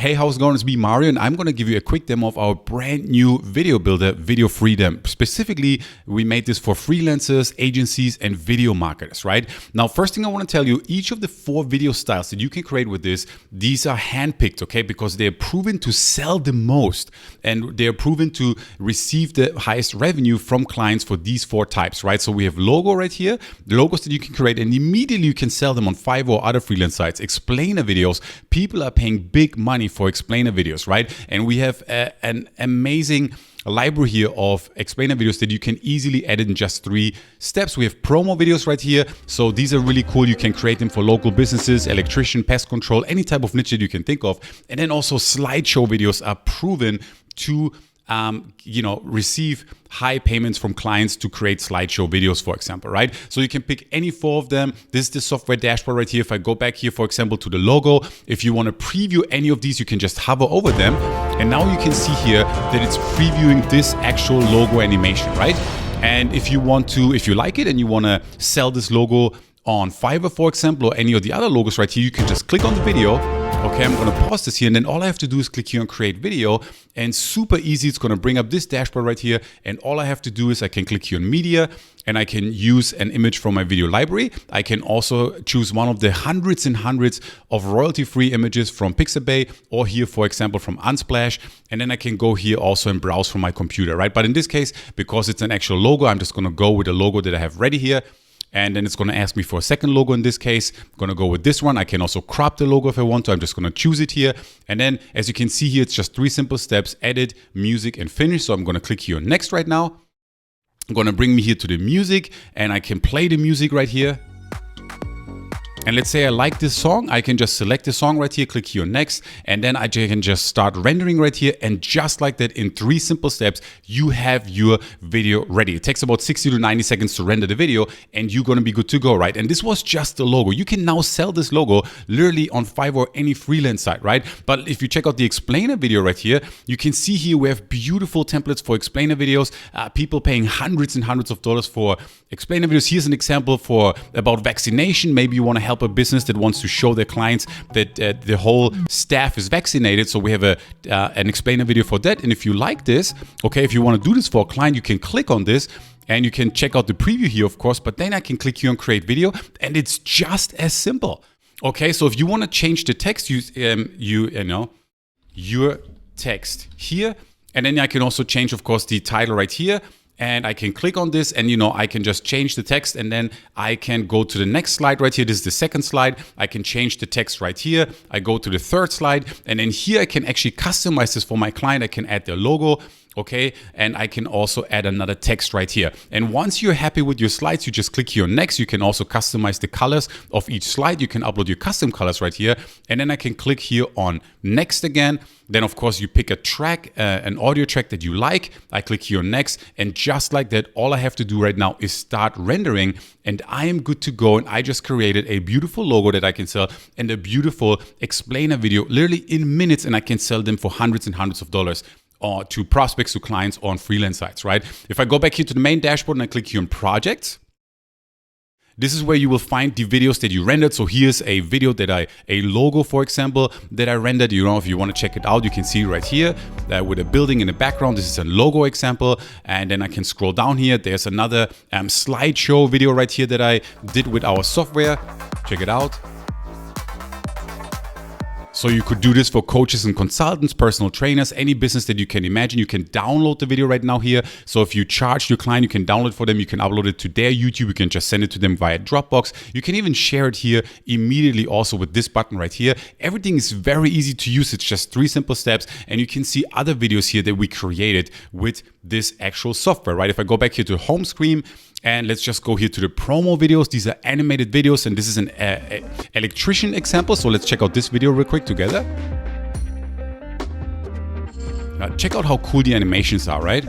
Hey, how's it going? It's me, Mario, and I'm going to give you a quick demo of our brand new video builder, Video Freedom. Specifically, we made this for freelancers, agencies, and video marketers, right? Now, first thing I want to tell you, each of the 4 video styles that you can create with this, these are handpicked, okay? Because they're proven to sell the most, and they're proven to receive the highest revenue from clients for these 4 types, right? So we have logo right here, the logos that you can create, and immediately you can sell them on Fiverr or other freelance sites. Explainer videos, people are paying big money for explainer videos, right? And we have an amazing library here of explainer videos that you can easily edit in just 3 steps. We have promo videos right here. So these are really cool. You can create them for local businesses, electrician, pest control, any type of niche that you can think of. And then also slideshow videos are proven to receive high payments from clients to create slideshow videos, for example, right? So you can pick any 4 of them. This is the software dashboard right here. If I go back here, for example, to the logo, if you want to preview any of these, you can just hover over them. And now you can see here that it's previewing this actual logo animation, right? And if you like it and you want to sell this logo on Fiverr, for example, or any of the other logos right here, you can just click on the video. Okay, I'm gonna pause this here, and then all I have to do is click here on create video, and super easy, it's gonna bring up this dashboard right here, and all I have to do is I can click here on media, and I can use an image from my video library. I can also choose one of the hundreds and hundreds of royalty-free images from Pixabay, or here, for example, from Unsplash, and then I can go here also and browse from my computer, right? But in this case, because it's an actual logo, I'm just gonna go with the logo that I have ready here. And then it's going to ask me for a second logo in this case. I'm going to go with this one. I can also crop the logo if I want to. I'm just going to choose it here. And then as you can see here, it's just 3 simple steps: edit, music, and finish. So I'm going to click here on next right now. I'm going to bring me here to the music, and I can play the music right here. And let's say I like this song, I can just select the song right here, click here on next, and then I can just start rendering right here. And just like that, in 3 simple steps, you have your video ready. It takes about 60 to 90 seconds to render the video, and you're gonna be good to go, right? And this was just the logo. You can now sell this logo literally on Fiverr or any freelance site, right? But if you check out the explainer video right here, you can see here we have beautiful templates for explainer videos, people paying hundreds and hundreds of dollars for explainer videos. Here's an example about vaccination. Maybe you wanna help a business that wants to show their clients that the whole staff is vaccinated. So we have an explainer video for that. And if you like this, okay, if you want to do this for a client, you can click on this and you can check out the preview here, of course, but then I can click here on create video, and it's just as simple. Okay, so if you want to change the text, your text here, and then I can also change, of course, the title right here. And I can click on this, and I can just change the text, and then I can go to the next slide right here. This is the second slide. I can change the text right here. I go to the 3rd slide, and then here I can actually customize this for my client. I can add their logo, okay? And I can also add another text right here. And once you're happy with your slides, you just click here on next. You can also customize the colors of each slide. You can upload your custom colors right here. And then I can click here on next again. Then of course you pick a track, an audio track that you like. I click here on next, and just like that, all I have to do right now is start rendering, and I am good to go. And I just created a beautiful logo that I can sell, and a beautiful explainer video literally in minutes, and I can sell them for hundreds and hundreds of dollars. Or to prospects, to clients, or on freelance sites, right? If I go back here to the main dashboard and I click here on projects, this is where you will find the videos that you rendered. So here's a video a logo, for example, that I rendered. If you want to check it out, you can see right here with a building in the background. This is a logo example. And then I can scroll down here. There's another slideshow video right here that I did with our software. Check it out. So you could do this for coaches and consultants, personal trainers, any business that you can imagine. You can download the video right now here. So if you charge your client, you can download it for them. You can upload it to their YouTube. You can just send it to them via Dropbox. You can even share it here immediately also with this button right here. Everything is very easy to use. It's just 3 simple steps. And you can see other videos here that we created with this actual software, right? If I go back here to home screen, and let's just go here to the promo videos. These are animated videos, and this is an electrician example. So let's check out this video real quick together. Now check out how cool the animations are, right?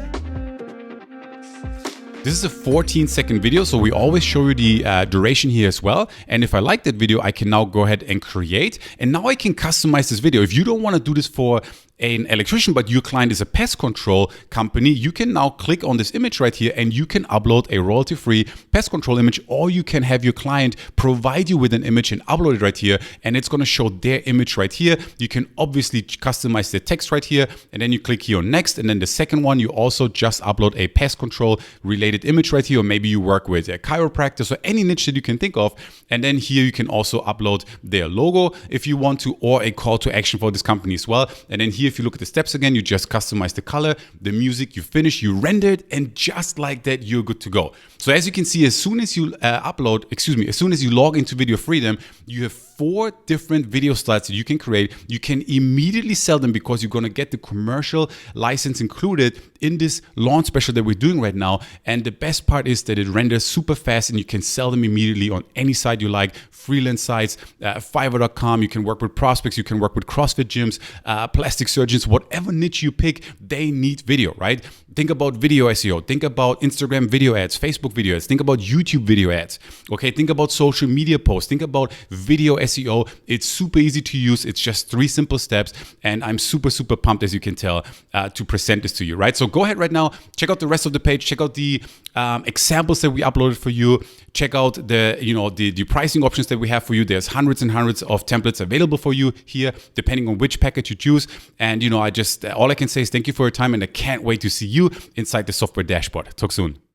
This is a 14-second video, so we always show you the duration here as well. And if I like that video, I can now go ahead and create. And now I can customize this video. If you don't want to do this for an electrician, but your client is a pest control company, you can now click on this image right here and you can upload a royalty-free pest control image, or you can have your client provide you with an image and upload it right here, and it's going to show their image right here. You can obviously customize the text right here, and then you click here on next, and then the second one, you also just upload a pest control related image right here, or maybe you work with a chiropractor, so any niche that you can think of. And then here you can also upload their logo if you want to, or a call to action for this company as well. And then here, if you look at the steps again, you just customize the color, the music, you finish, you render it, and just like that, you're good to go. So as you can see, as soon as you as soon as you log into Video Freedom, you have 4 different video styles that you can create. You can immediately sell them because you're going to get the commercial license included in this launch special that we're doing right now. And the best part is that it renders super fast and you can sell them immediately on any site you like, freelance sites, Fiverr.com. You can work with prospects, you can work with CrossFit gyms, plastic surgeons, whatever niche you pick, they need video, right? Think about video SEO, think about Instagram video ads, Facebook video ads, think about YouTube video ads, okay? Think about social media posts, think about video SEO. It's super easy to use. It's just 3 simple steps, and I'm super, super pumped, as you can tell, to present this to you, right? So go ahead right now, check out the rest of the page, check out the examples that we uploaded for you, check out the pricing options that we have for you. There's hundreds and hundreds of templates available for you here, depending on which package you choose. And all I can say is thank you for your time, and I can't wait to see you inside the software dashboard. Talk soon.